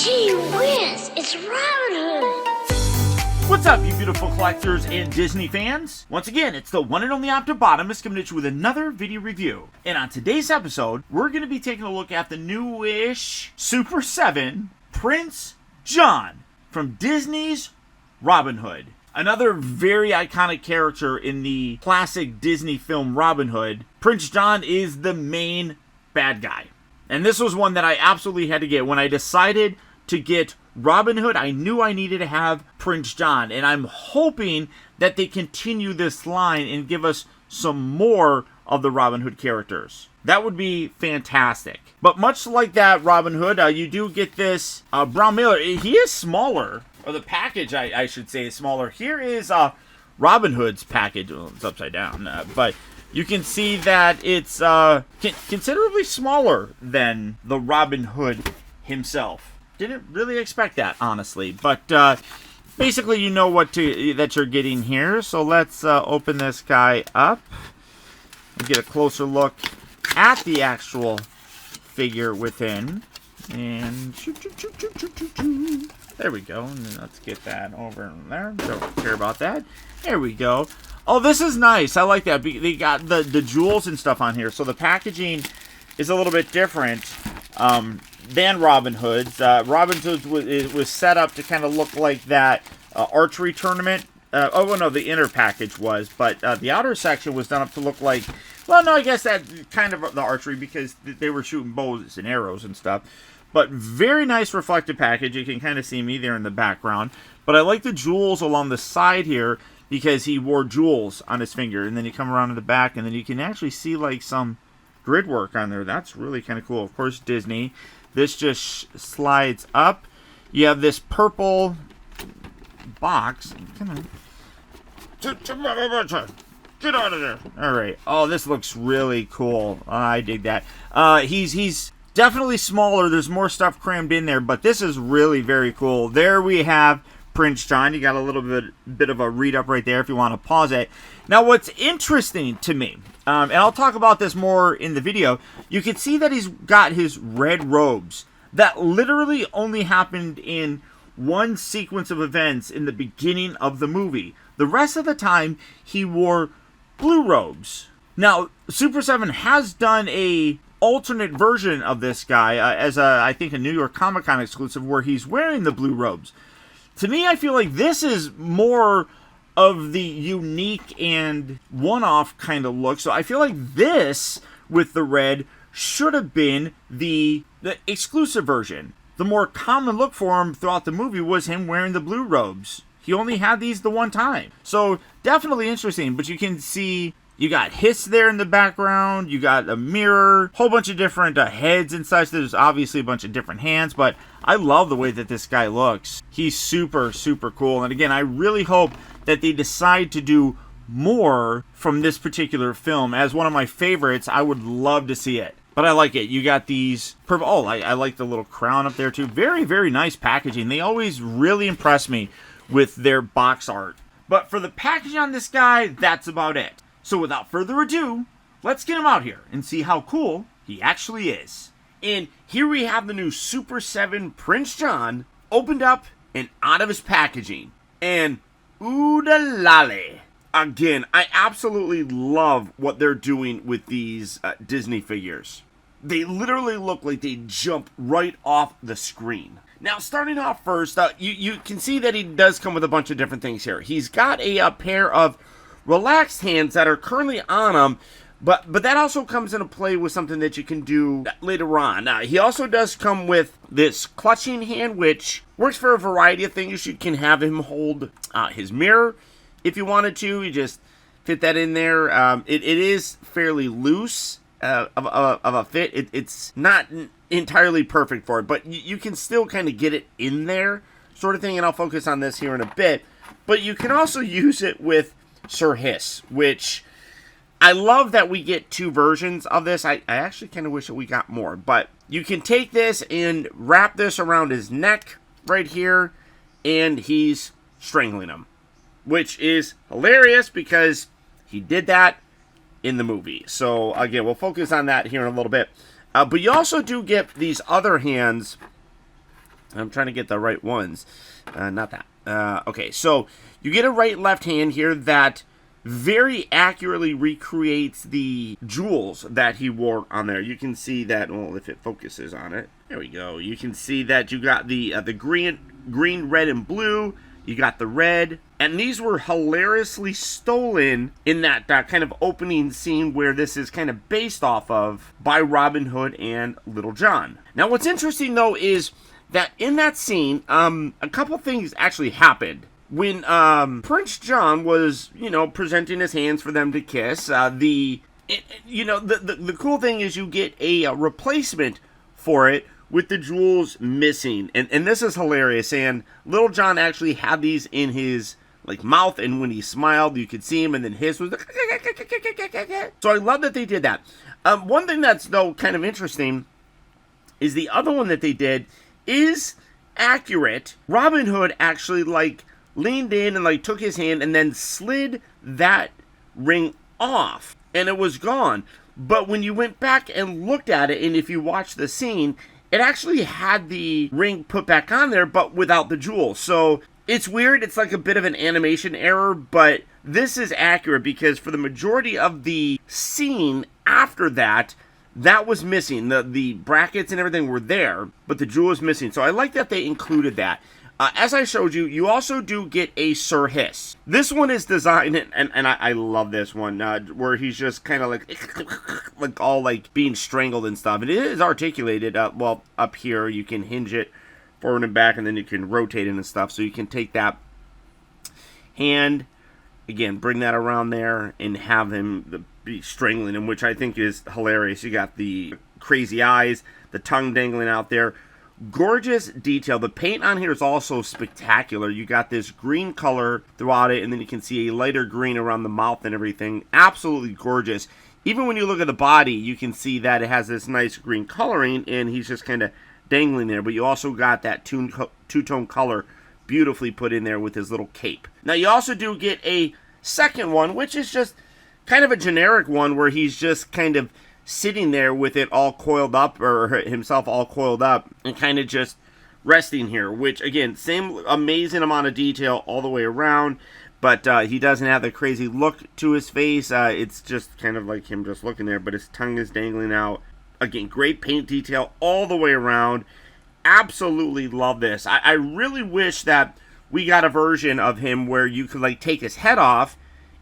Gee whiz, it's Robin Hood. What's up, you beautiful collectors and Disney fans? Once again, it's the one and only Optibotimus coming at you with another video review. And on today's episode, we're going to be taking a look at the newish Super7 Prince John from Disney's Robin Hood. Another very iconic character in the classic Disney film Robin Hood. Prince John is the main bad guy. And this was one that I absolutely had to get. When I decided to get Robin Hood, I knew I needed to have Prince John. And I'm hoping that they continue this line and give us some more of the Robin Hood characters. That would be fantastic. But much like that Robin Hood, you do get this brown mailer. He is smaller. Or the package, I should say, is smaller. Here is Robin Hood's package. Well, it's upside down. But you can see that it's considerably smaller than the Robin Hood himself. Didn't really expect that, honestly. But basically, you know that you're getting here. So let's open this guy up and get a closer look at the actual figure within. And there we go. And then let's get that over there. Don't care about that. There we go. Oh, this is nice. I like that. They got the jewels and stuff on here. So the packaging is a little bit different than Robin Hood's. Robin Hood's was set up to kind of look like that archery tournament. Oh, no, the inner package was. But the outer section was done up to look like... Well, no, I guess that kind of the archery because they were shooting bows and arrows and stuff. But very nice reflective package. You can kind of see me there in the background. But I like the jewels along the side here because he wore jewels on his finger. And then you come around to the back and then you can actually see like some grid work on there. That's really kind of cool. Of course, Disney. This just slides up. You have this purple box. Come on. Get out of there. All right. Oh, this looks really cool. I dig that. He's definitely smaller. There's more stuff crammed in there, but this is really very cool. There we have Prince John. You got a little bit of a read up right there if you want to pause it. Now, what's interesting to me, and I'll talk about this more in the video, you can see that he's got his red robes. That literally only happened in one sequence of events in the beginning of the movie. The rest of the time, he wore blue robes. Now, Super7 has done a alternate version of this guy as I think a New York Comic Con exclusive where he's wearing the blue robes. To me, I feel like this is more of the unique and one-off kind of look. So I feel like this with the red should have been the exclusive version. The more common look for him throughout the movie was him wearing the blue robes. He only had these the one time. So definitely interesting, but you can see you got Hiss there in the background. You got a mirror, whole bunch of different heads and such. There's obviously a bunch of different hands, but I love the way that this guy looks. He's super, super cool. And again, I really hope that they decide to do more from this particular film. As one of my favorites, I would love to see it. But I like it. You got these purple... Oh, I like the little crown up there too. Very, very nice packaging. They always really impress me with their box art. But for the packaging on this guy, that's about it. So without further ado, let's get him out here and see how cool he actually is. And here we have the new Super7 Prince John opened up and out of his packaging. And oodalale. Again, I absolutely love what they're doing with these Disney figures. They literally look like they jump right off the screen. Now, starting off first, you can see that he does come with a bunch of different things here. He's got a pair of relaxed hands that are currently on him, but that also comes into play with something that you can do later on. Now, he also does come with this clutching hand, which works for a variety of things. You can have him hold his mirror if you wanted to. You just fit that in there. It is fairly loose of a fit. It's not entirely perfect for it, but you can still kind of get it in there sort of thing, and I'll focus on this here in a bit. But you can also use it with Sir Hiss, which I love that we get two versions of this. I actually kind of wish that we got more, but you can take this and wrap this around his neck right here, and he's strangling him, which is hilarious because he did that in the movie. So again, we'll focus on that here in a little bit. But you also do get these other hands I'm trying to get the right ones. Not that. Okay, so you get a right and left hand here that very accurately recreates the jewels that he wore on there. You can see that, well, if it focuses on it. There we go. You can see that you got the green, red, and blue. You got the red. And these were hilariously stolen in that kind of opening scene where this is kind of based off of by Robin Hood and Little John. Now, what's interesting, though, is that in that scene, a couple things actually happened. When Prince John was, presenting his hands for them to kiss, the cool thing is you get a replacement for it with the jewels missing. And this is hilarious. And Little John actually had these in his mouth, and when he smiled, you could see him, and then his was so I love that they did that. One thing that's, though, kind of interesting is the other one that they did is accurate. Robin Hood actually, leaned in and, took his hand and then slid that ring off, and it was gone. But when you went back and looked at it, and if you watch the scene, it actually had the ring put back on there, but without the jewel. So it's weird. It's like a bit of an animation error, but this is accurate because for the majority of the scene after that, that was missing. The brackets and everything were there, but the jewel was missing. So I like that they included that. As I showed you, you also do get a Sir Hiss. This one is designed, and I love this one, where he's just kind of all being strangled and stuff. It is articulated, up here. You can hinge it forward and back, and then you can rotate it and stuff. So you can take that hand, again, bring that around there, and have him be strangling him, which I think is hilarious. You got the crazy eyes, the tongue dangling out there. Gorgeous detail. The paint on here is also spectacular. You got this green color throughout it, and then you can see a lighter green around the mouth and everything. Absolutely gorgeous. Even when you look at the body, you can see that it has this nice green coloring, and he's just kind of dangling there. But you also got that two-tone color beautifully put in there with his little cape. Now, you also do get a second one, which is just kind of a generic one where he's just kind of sitting there with it all coiled up, or himself all coiled up, and kind of just resting here, which, again, same amazing amount of detail all the way around, but he doesn't have the crazy look to his face. It's just kind of like him just looking there, but his tongue is dangling out. Again, great paint detail all the way around. Absolutely love this. I really wish that we got a version of him where you could, take his head off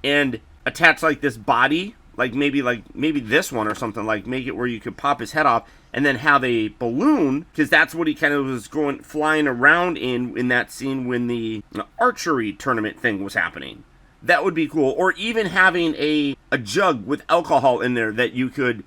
and attach, this body, maybe this one or something, make it where you could pop his head off and then have a balloon, because that's what he kind of was flying around in that scene when the archery tournament thing was happening. That would be cool. Or even having a jug with alcohol in there that you could,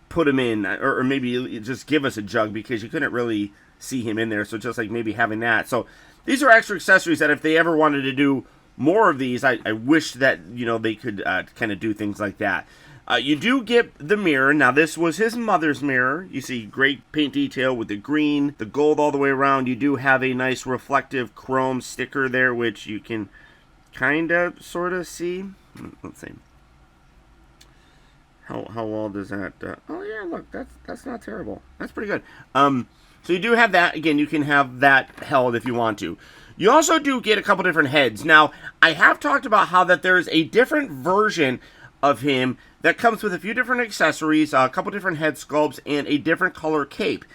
put him in, or maybe just give us a jug because you couldn't really see him in there. So just maybe having that. So these are extra accessories that if they ever wanted to do more of these, I wish that, they could kind of do things like that. You do get the mirror. Now, this was his mother's mirror. You see great paint detail with the green, the gold all the way around. You do have a nice reflective chrome sticker there, which you can kind of sort of see. Let's see. How well does that... oh, yeah, look, that's not terrible. That's pretty good. So you do have that. Again, you can have that held if you want to. You also do get a couple different heads. Now, I have talked about how that there's a different version of him that comes with a few different accessories, a couple different head sculpts, and a different color cape.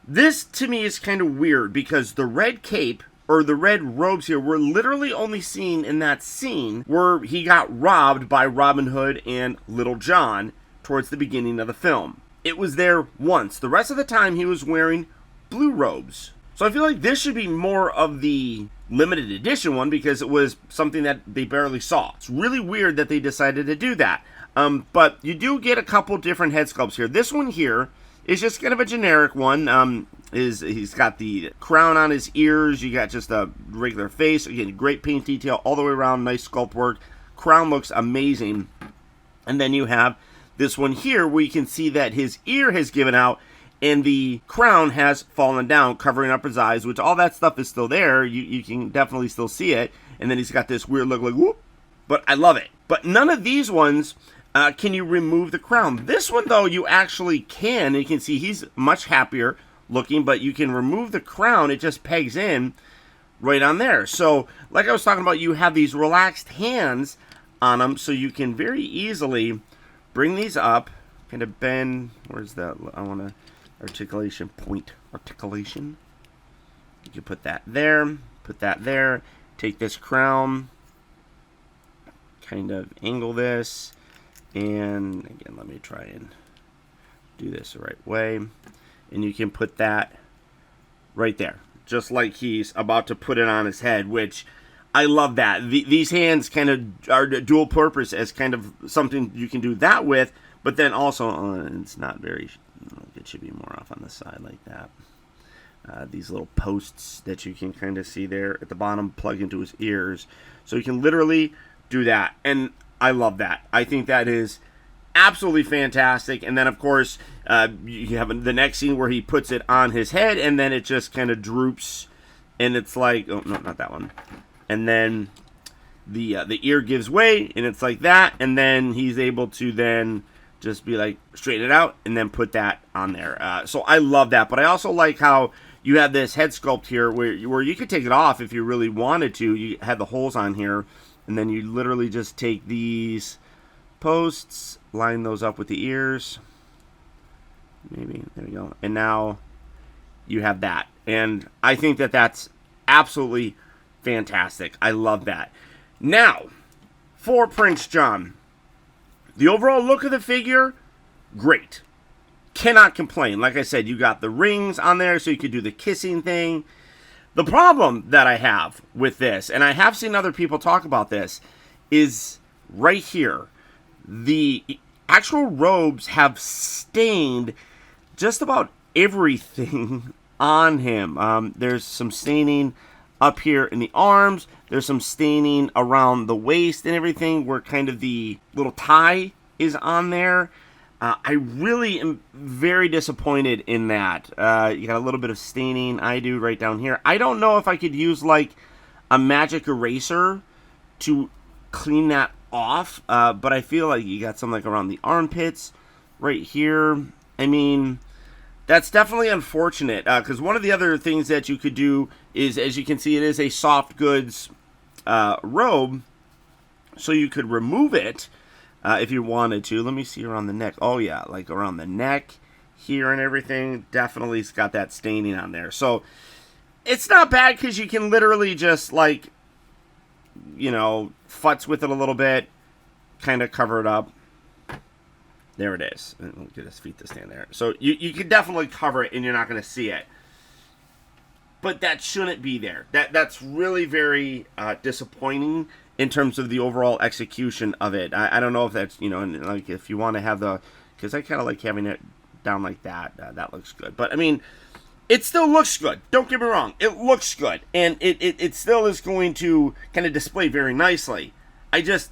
This, to me, is kind of weird because the red cape, or the red robes here, were literally only seen in that scene where he got robbed by Robin Hood and Little John towards the beginning of the film. It was there once. The rest of the time, he was wearing blue robes. So I feel like this should be more of the limited edition one because it was something that they barely saw. It's really weird that they decided to do that. But you do get a couple different head sculpts here. This one here is just kind of a generic one. He's got the crown on his ears. You got just a regular face. Again, great paint detail all the way around. Nice sculpt work. Crown looks amazing. And then you have this one here where you can see that his ear has given out and the crown has fallen down, covering up his eyes, which all that stuff is still there. You can definitely still see it. And then he's got this weird look like, whoop. But I love it. But none of these ones can you remove the crown. This one, though, you actually can. And you can see he's much happier, looking, but you can remove the crown. It just pegs in right on there. So, like I was talking about, you have these relaxed hands on them, so you can very easily bring these up, kind of bend. Where's that? I want to articulation point. Articulation. You can put that there, put that there. Take this crown, kind of angle this, and again, let me try and do this the right way. And you can put that right there, just like he's about to put it on his head, which I love that. These hands kind of are dual purpose as kind of something you can do that with, but then also, it's not very, it should be more off on the side like that. These little posts that you can kind of see there at the bottom plug into his ears. So you can literally do that. And I love that. I think that is absolutely fantastic. And then, of course, you have the next scene where he puts it on his head, and then it just kind of droops. And it's like, oh, no, not that one. And then the ear gives way, and it's like that. And then he's able to then just be like, straighten it out, and then put that on there. So I love that. But I also like how you have this head sculpt here where you could take it off if you really wanted to. You had the holes on here, and then you literally just take these posts, line those up with the ears. Maybe, there we go. And now you have that. And I think that that's absolutely fantastic. I love that. Now, for Prince John, the overall look of the figure, great. Cannot complain. Like I said, you got the rings on there so you could do the kissing thing. The problem that I have with this, and I have seen other people talk about this, is right here. The actual robes have stained just about everything on him. There's some staining up here in the arms. There's some staining around the waist and everything where kind of the little tie is on there. I really am very disappointed in that. You got a little bit of staining. I do right down here. I don't know if I could use like a magic eraser to clean that off. But I feel like you got some like around the armpits right here. I mean, that's definitely unfortunate. Because one of the other things that you could do is, as you can see, it is a soft goods robe. So you could remove it. If you wanted to. Let me see around the neck. Oh, yeah, like around the neck here and everything. Definitely it's got that staining on there. So, it's not bad because you can literally just, like, you know, futz with it a little bit. Kind of cover it up. There it is. We'll get his feet to stand there. So, you can definitely cover it and you're not going to see it. But that shouldn't be there. That's really very disappointing in terms of the overall execution of it. I don't know if that's, you know, like if you want to have the, because I kind of like having it down like that. That looks good. But I mean, it still looks good. Don't get me wrong. It looks good. And it still is going to kind of display very nicely. I just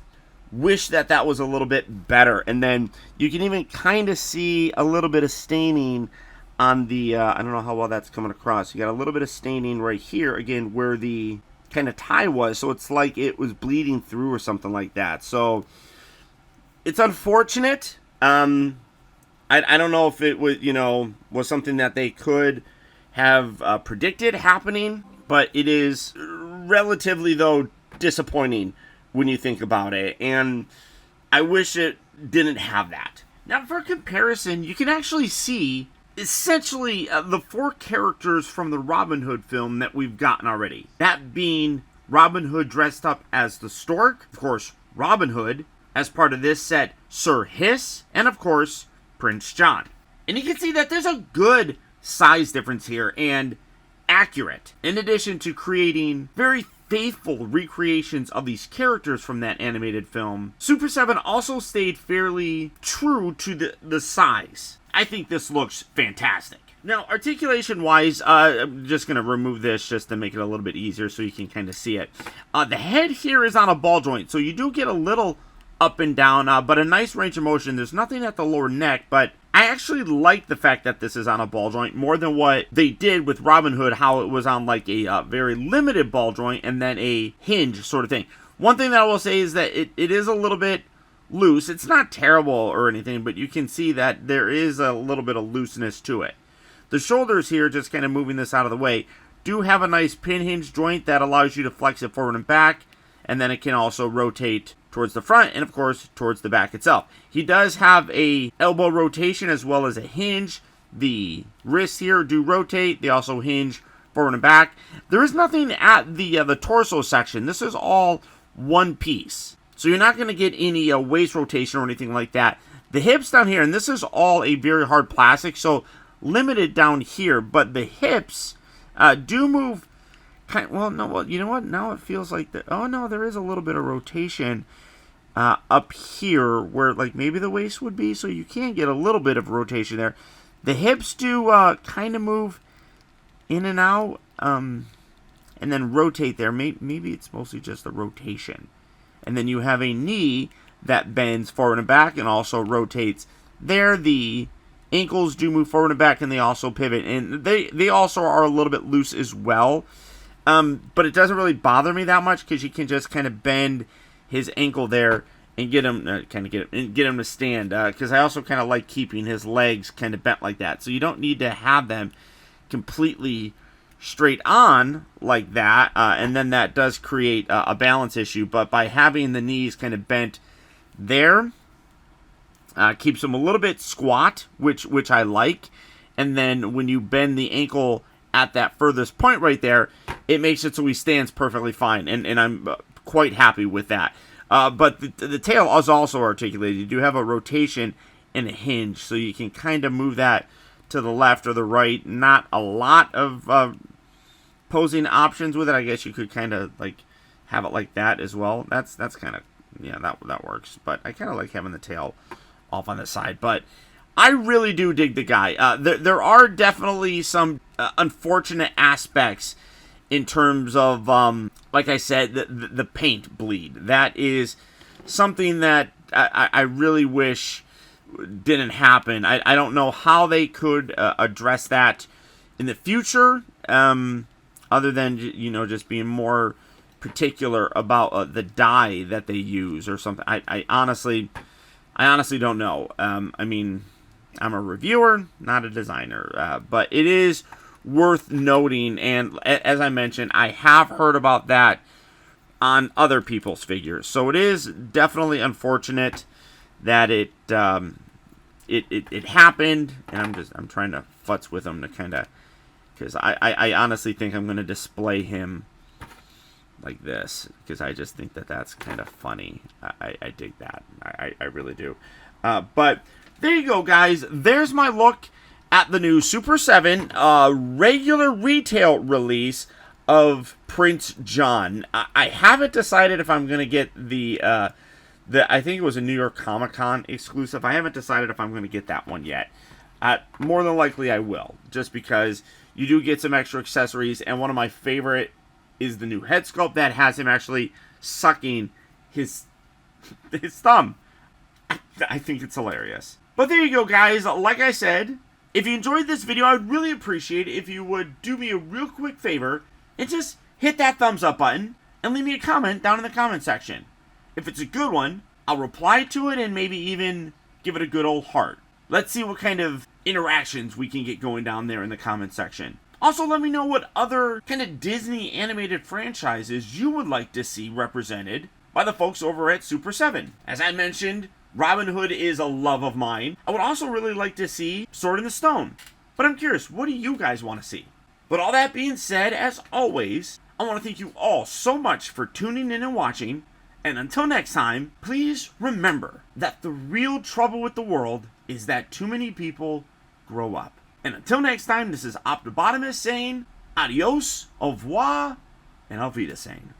wish that was a little bit better. And then you can even kind of see a little bit of staining on the, I don't know how well that's coming across. You got a little bit of staining right here, again, where the kind of tie was, so it's like it was bleeding through or something like that. So it's unfortunate. I don't know if it was, you know, was something that they could have predicted happening, but it is relatively, though, disappointing when you think about it, and I wish it didn't have that. Now, for comparison, you can actually see essentially the four characters from the Robin Hood film that we've gotten already. That being Robin Hood dressed up as the Stork, of course, Robin Hood, as part of this set, Sir Hiss, and of course, Prince John. And you can see that there's a good size difference here, and accurate. In addition to creating very faithful recreations of these characters from that animated film, Super7 also stayed fairly true to the size. I think this looks fantastic. Now, articulation-wise, I'm just going to remove this just to make it a little bit easier so you can kind of see it. The head here is on a ball joint, so you do get a little up and down, but a nice range of motion. There's nothing at the lower neck, but I actually like the fact that this is on a ball joint more than what they did with Robin Hood, how it was on like a very limited ball joint and then a hinge sort of thing. One thing that I will say is that it is a little bit loose. It's not terrible or anything, but you can see that there is a little bit of looseness to it. The shoulders here, just kind of moving this out of the way, do have a nice pin hinge joint that allows you to flex it forward and back, and then it can also rotate towards the front and, of course, towards the back itself. He does have a elbow rotation as well as a hinge. The wrists here do rotate. They also hinge forward and back. There is nothing at the torso section. This is all one piece. So you're not going to get any waist rotation or anything like that. The hips down here, and this is all a very hard plastic, so limited down here, but the hips do move you know what? Now it feels like oh no, there is a little bit of rotation up here where like maybe the waist would be, so you can get a little bit of rotation there. The hips do kind of move in and out, and then rotate there. Maybe it's mostly just the rotation. And then you have a knee that bends forward and back and also rotates there. The ankles do move forward and back, and they also pivot. And they also are a little bit loose as well. But it doesn't really bother me that much because you can just kind of bend his ankle there and get him get him to stand. Because I also kind of like keeping his legs kind of bent like that. So you don't need to have them completely straight on like that. And then that does create a balance issue. But by having the knees kind of bent there, keeps him a little bit squat, which I like. And then when you bend the ankle at that furthest point right there, it makes it so he stands perfectly fine, and I'm quite happy with that. But the tail is also articulated. You do have a rotation and a hinge, so you can kind of move that to the left or the right. Not a lot of posing options with it. I guess you could kind of like have it like that as well. That's kind of, yeah, that works. But I kind of like having the tail off on the side. But I really do dig the guy. There are definitely some unfortunate aspects in terms of, like I said, the paint bleed. That is something that I really wish didn't happen. I don't know how they could address that in the future, other than, you know, just being more particular about the dye that they use or something. I honestly don't know. I mean, I'm a reviewer, not a designer, but it is worth noting, and as I mentioned, I have heard about that on other people's figures, so it is definitely unfortunate that it happened, and I'm trying to futz with them to kind of, because I honestly think I'm going to display him like this, because I just think that's kind of funny. I dig that. I really do. But there you go, guys. There's my look at the new Super 7 regular retail release of Prince John. I haven't decided if I'm going to get the I think it was a New York Comic Con exclusive. I haven't decided if I'm going to get that one yet. More than likely I will, just because you do get some extra accessories, and one of my favorite is the new head sculpt that has him actually sucking his thumb. I think it's hilarious. But there you go, guys. Like I said, if you enjoyed this video, I would really appreciate it if you would do me a real quick favor and just hit that thumbs up button and leave me a comment down in the comment section. If it's a good one, I'll reply to it and maybe even give it a good old heart. Let's see what kind of interactions we can get going down there in the comment section. Also, let me know what other kind of Disney animated franchises you would like to see represented by the folks over at Super 7. As I mentioned, Robin Hood is a love of mine. I would also really like to see Sword in the Stone. But I'm curious, what do you guys want to see? But all that being said, as always, I want to thank you all so much for tuning in and watching. And until next time, please remember that the real trouble with the world is that too many people grow up. And until next time, this is Optibotimus saying adios, au revoir, and auf Wiedersehen.